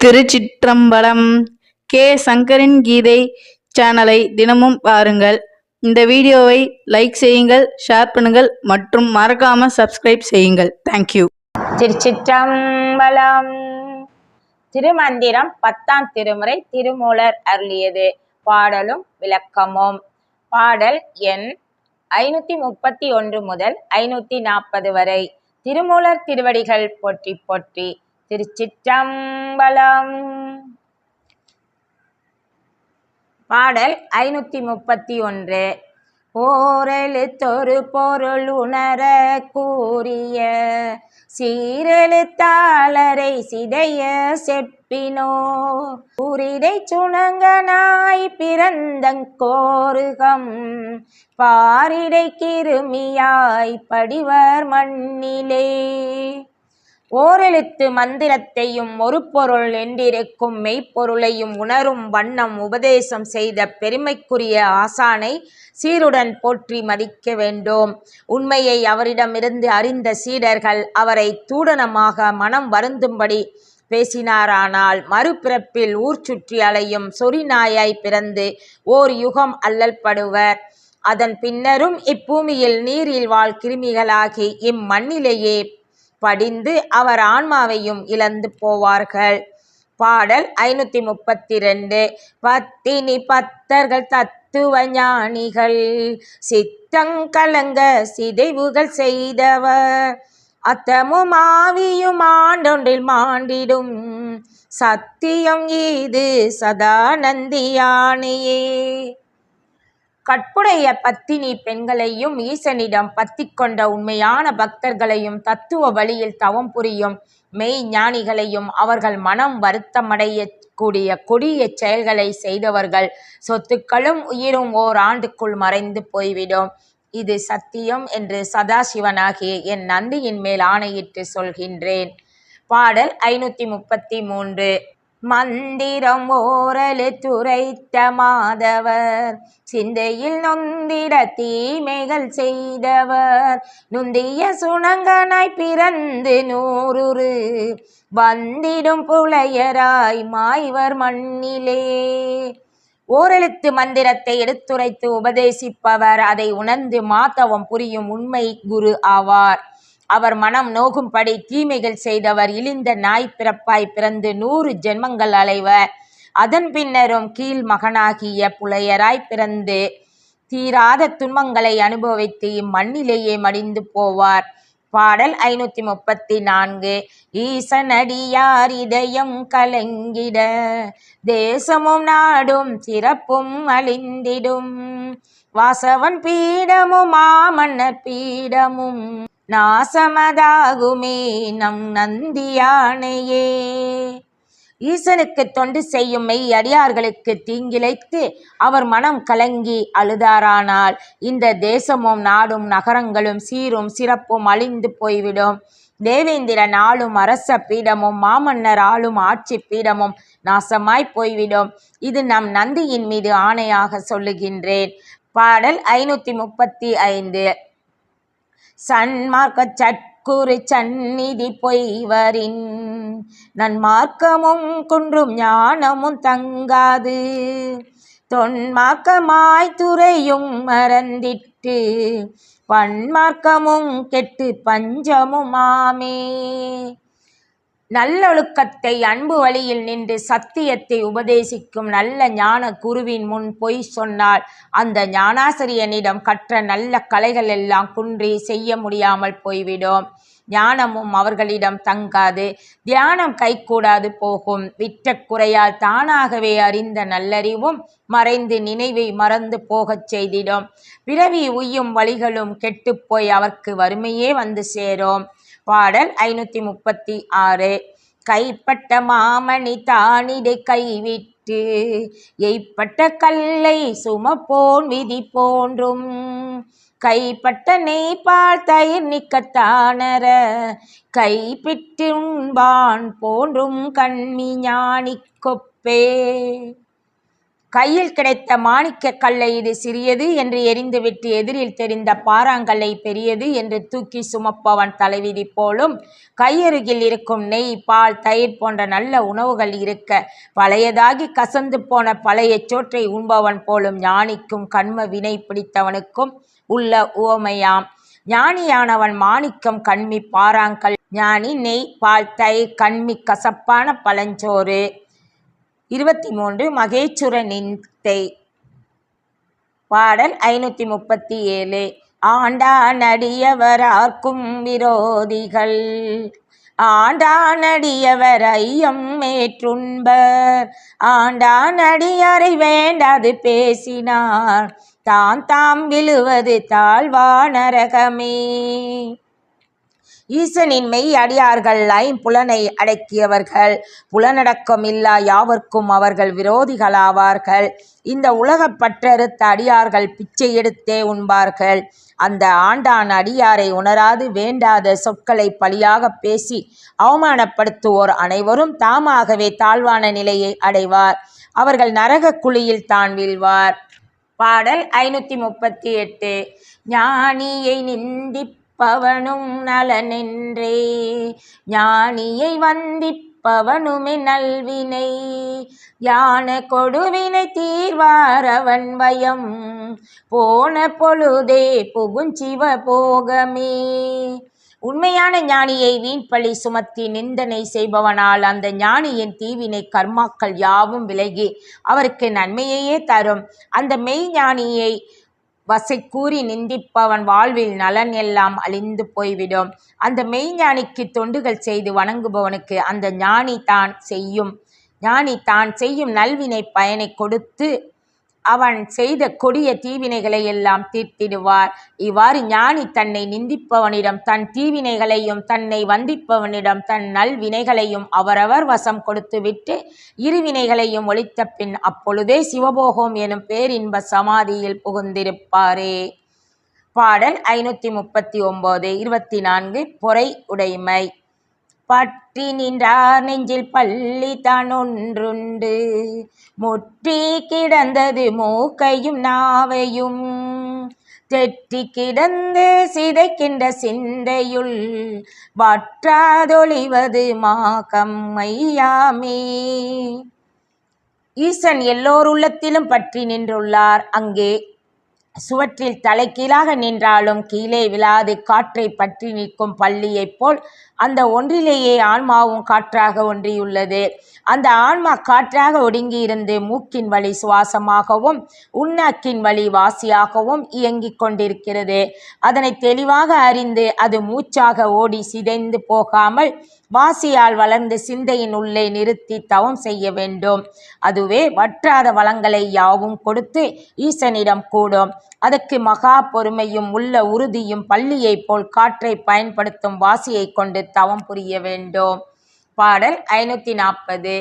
திருச்சிற்றம்பலம். K சங்கரின் கீதை சேனலை தினமும் பாருங்கள். இந்த வீடியோவை லைக் செய்யுங்கள், ஷேர் பண்ணுங்கள் மற்றும் மறக்காம சப்ஸ்கிரைப் செய்யுங்கள். தேங்க்யூ. திருச்சிற்றம்பலம். திருமந்திரம் 10ஆம் திருமுறை திருமூலர் அருளியது. பாடலும் விளக்கமும். பாடல் எண் 531 முதல் 540 வரை. திருமூலர் திருவடிகள் போற்றி போற்றி. திருச்சிற்றம்பலம். பாடல் 531. ஓரெழுத்தொரு பொருள் உணர கூறிய சீரெழுத்தாளரை சிதைய செப்பினோ கூறிடை சுணங்கனாய் பிறந்தங்கோருகம் பாரிடை கிருமியாய் படிவர் மண்ணிலே. ஓரெழுத்து மந்திரத்தையும் ஒரு பொருள் என்றிருக்கும் மெய்ப்பொருளையும் உணரும் வண்ணம் உபதேசம் செய்த பெருமைக்குரிய ஆசானை சீருடன் போற்றி மதிக்க வேண்டும். உண்மையை அவரிடமிருந்து அறிந்த சீடர்கள் அவரை தூடனமாக மனம் வருந்தும்படி பேசினாரானால் மறுபிறப்பில் ஊர் சுற்றி அலையும் சொறிநாயாய் பிறந்து ஓர் யுகம் அல்லல்படுவர். அதன் பின்னரும் இப்பூமியில் நீரில் வாழ் கிருமிகளாகி இம்மண்ணிலேயே படிந்து அவர் ஆன்மாவையும் இழந்து போவார்கள். பாடல் 532. பத்தினி பத்தர்கள் தத்துவ ஞானிகள் சித்தங்கலங்க சிதைவுகள் செய்தவர் அத்தமும் ஆவியும் ஆண்டொன்றில் மாண்டிடும் சத்தியம் இது சதானந்தியானையே. கற்புடைய பத்தினி பெண்களையும் ஈசனிடம் பத்தி கொண்ட உண்மையான பக்தர்களையும் தத்துவ வழியில் தவம் புரியும் மெய் ஞானிகளையும் அவர்கள் மனம் வருத்தமடைய கூடிய கொடிய செயல்களை செய்தவர்கள் சொத்துக்களும் உயிரும் ஓராண்டுக்குள் மறைந்து போய்விடும். இது சத்தியம் என்று சதாசிவனாகிய என் நந்தியின் மேல் ஆணையிட்டு சொல்கின்றேன். பாடல் 533. மந்திரம் ஓரெழுத்துரைத்த மாதவர் சிந்தையில் நொந்திட தீமைகள் செய்தவர் நுந்திய சுணங்கனாய் பிறந்து நூறுரு வந்திடும் புலையராய் மாய்வர் மண்ணிலே. ஓரெழுத்து மந்திரத்தை எடுத்துரைத்து உபதேசிப்பவர் அதை உணர்ந்து மாதவம் புரியும் உண்மை குரு ஆவார். அவர் மனம் நோகும்படி தீமைகள் செய்தவர் இழிந்த நாய் பிறப்பாய் பிறந்து 100 ஜென்மங்கள் அலைவர். அதன் பின்னரும் கீழ் மகனாகிய புலையராய் பிறந்து தீராத துன்பங்களை அனுபவித்து இம்மண்ணிலேயே மடிந்து போவார். பாடல் 534. ஈசனடியார் இதயம் கலங்கிட தேசமும் நாடும் சிறப்பும் அழிந்திடும் வாசவன் பீடமும் மாமன்னர் பீடமும் நாசமதாகுமே நம் நந்தியானையே. ஈசனுக்கு தொண்டு செய்யும் மெய் அடியார்களுக்கு தீங்கிழைத்து அவர் மனம் கலங்கி அழுதாரானால் இந்த தேசமும் நாடும் நகரங்களும் சீரும் சிறப்பும் அழிந்து போய்விடும். தேவேந்திரன் ஆளும் அரச பீடமும் மாமன்னர் ஆளும் ஆட்சி பீடமும் நாசமாய் போய்விடும். இது நம் நந்தியின் மீது ஆணையாக சொல்லுகின்றேன். பாடல் 535. சன்மார்க்க சட்குரு சந்நிதி பொய்வரின் நன்மார்க்கமும் குன்றும் ஞானமும் தங்காது தொன்மார்க்கமாய் துறையும் மறந்திட்டு பன்மார்க்கமும் கெட்டு பஞ்சமும் ஆமே. நல்லொழுக்கத்தை அன்பு வழியில் நின்று சத்தியத்தை உபதேசிக்கும் நல்ல ஞான குருவின் முன் பொய் சொன்னால் அந்த ஞானாசிரியனிடம் கற்ற நல்ல கலைகள் எல்லாம் குன்றி செய்ய முடியாமல் போய்விடும். ஞானமும் அவர்களிடம் தங்காது, தியானம் கைகூடாது போகும். விட்ட குறையால் தானாகவே அறிந்த நல்லறிவும் மறைந்து நினைவை மறந்து போகச் செய்திடும். பிறவி உய்யும் வழிகளும் கெட்டுப்போய் அவர்க்கு வறுமையே வந்து சேரும். பாடல் 536. கைப்பட்ட மாமணி தானிடை கைவிட்டு எய்ப்பட்ட கல்லை சுமப்போன் விதி போன்றும் கைப்பட்ட நெய்பால் தயிர் நிக்கத்தானர கைப்பிட்டு உண்பான் போன்றும் கண்மி ஞானி கொப்பே. கையில் கிடைத்த மாணிக்கக் கல்லை இது சிறியது என்று எறிந்துவிட்டு எதிரில் தெரிந்த பாறாங்கல்லை பெரியது என்று தூக்கி சுமப்பவன் தலைவிதி போலும் கையருகில் இருக்கும் நெய், பால், தயிர் போன்ற நல்ல உணவுகள் இருக்க பழையதாகி கசந்து போன பழைய சோற்றை உண்பவன் போலும் ஞானிக்கும் கண்ம வினை பிடித்தவனுக்கும் உள்ள உவமையாம். ஞானியானவன் மாணிக்கம், கண்மி, பாறாங்கல். ஞானி நெய், பால், தயிர், கண்மி கசப்பான பழஞ்சோறு. 23 மகேச்சுர நிந்தை. பாடல் 537. ஆண்டானடியவரார்க்கும் விரோதிகள் ஆண்டானடியவர் ஐயம் மேற்றுண்பர் ஆண்டானடியரை வேண்டாது பேசினார் தாம் விழுவது தாழ்வா நரகமே. ஈசனின் மெய் அடியார்கள் ஐம்புலனை அடக்கியவர்கள். புலனடக்கம் இல்லா யாவர்க்கும் அவர்கள் விரோதிகளாவார்கள். இந்த உலகப் பற்றறுத்த அடியார்கள் பிச்சை எடுத்தே உண்பார்கள். அந்த ஆண்டான் அடியாரை உணராது வேண்டாத சொற்களை பழியாக பேசி அவமானப்படுத்துவோர் அனைவரும் தாமாகவே தாழ்வான நிலையை அடைவார். அவர்கள் நரக குழியில் தான் வீழ்வார். பாடல் 538. ஞானியை நிந்திப்பவனும் நலனென்றே ஞானியை வந்திப்பவனுமே நல்வினை யான கொடுவினை தீர்வாரவன் வயம் போன பொழுதே புகுஞ்சிவ போகமே. உண்மையான ஞானியை வீண்பழி சுமத்தி நிந்தனை செய்பவனால் அந்த ஞானியின் தீவினை கர்மாக்கள் யாவும் விலகி அவருக்கு நன்மையையே தரும். அந்த மெய் ஞானியை வசை கூறி நிந்திப்பவன் வாழ்வில் நலன் எல்லாம் அழிந்து போய்விடும். அந்த மெய்ஞானிக்கு தொண்டுகள் செய்து வணங்குபவனுக்கு அந்த ஞானி தான் செய்யும் நல்வினை பயனை கொடுத்து அவன் செய்த கொடிய தீவினைகளை எல்லாம் தீர்த்திடுவார். இவ்வாறு ஞானி தன்னை நிந்திப்பவனிடம் தன் தீவினைகளையும் தன்னை வந்திப்பவனிடம் தன் நல்வினைகளையும் அவரவர் வசம் கொடுத்துவிட்டு இருவினைகளையும் ஒழித்த பின் அப்பொழுதே சிவபோகம் எனும் பேரின்ப சமாதியில் புகுந்திருப்பாரே. பாடல் 539. 24 பொறை உடைமை. பற்றி நின்றார் நெஞ்சில் பள்ளி தான் ஒன்றுண்டு முற்றி கிடந்தது மூக்கையும் நாவையும் தெற்றி கிடந்து சிதைக்கின்ற சிந்தையுள் வற்றாதொழிவது மாகம் மையாமே. ஈசன் எல்லோருள்ளத்திலும் பற்றி நின்றுள்ளார். அங்கே சுவற்றில் தலைகீழாக நின்றாலும் கீழே விழாது காற்றை பற்றி நிற்கும் பள்ளியைப் போல் அந்த ஒன்றிலேயே ஆன்மாவும் காற்றாக ஒன்றியுள்ளது. அந்த ஆன்மா காற்றாக ஒடுங்கியிருந்து மூக்கின் வழி சுவாசமாகவும் உண்ணாக்கின் வழி வாசியாகவும் இயங்கிக் கொண்டிருக்கிறது. அதனை தெளிவாக அறிந்து அது மூச்சாக ஓடி சிதைந்து போகாமல் வாசியால் வளர்ந்து சிந்தையின் உள்ளே நிறுத்தி தவம் செய்ய வேண்டும். அதுவே வற்றாத வளங்களை யாவும் கொடுத்து ஈசனிடம் கூடும். அதற்கு மகா பொறுமையும் உள்ள உறுதியும் பள்ளியைப் போல் காற்றை பயன்படுத்தும் வாசியை கொண்டு தவம் புரிய வேண்டும். பாடல் 540.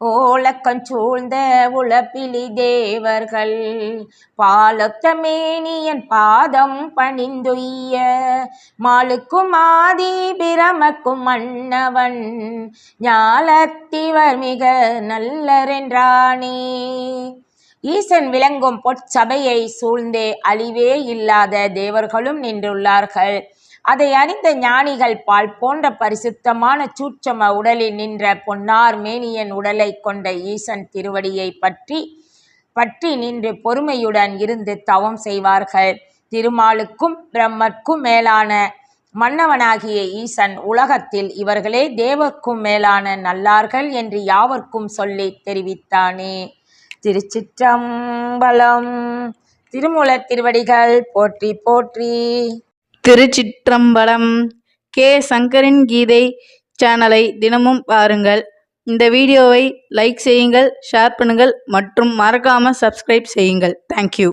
ஓலக்கம் சூழ்ந்த உளப்பிலி தேவர்கள் பாலொத்த மேனியன் பாதம் பணிந்துய்ய மாலுக்கும் ஆதி பிரமக்கும் மன்னவன் ஞாலத்திவர் மிக நல்லரென்றானே. ஈசன் விளங்கும் பொற்சபையை சூழ்ந்தே அழிவே இல்லாத தேவர்களும் நின்றுள்ளார்கள். அதை அறிந்த ஞானிகள் பால் போன்ற பரிசுத்தமான சூட்சம உடலில் நின்ற பொன்னார் மேனியன் உடலை கொண்ட ஈசன் திருவடியை பற்றி நின்று பொறுமையுடன் இருந்து தவம் செய்வார்கள். திருமாலுக்கும் பிரம்மர்க்கும் மேலான மன்னவனாகிய ஈசன் உலகத்தில் இவர்களே தேவர்க்கும் மேலான நல்லார்கள் என்று யாவர்க்கும் சொல்லி தெரிவித்தானே. திருச்சிற்றம்பலம். திருமூலர் திருவடிகள் போற்றி போற்றி. திருச்சிற்றம்பலம். கே சங்கரின் கீதை சேனலை தினமும் பாருங்கள். இந்த வீடியோவை லைக் செய்யுங்கள், ஷேர் பண்ணுங்கள் மற்றும் மறக்காமல் சப்ஸ்கிரைப் செய்யுங்கள். தேங்க்யூ.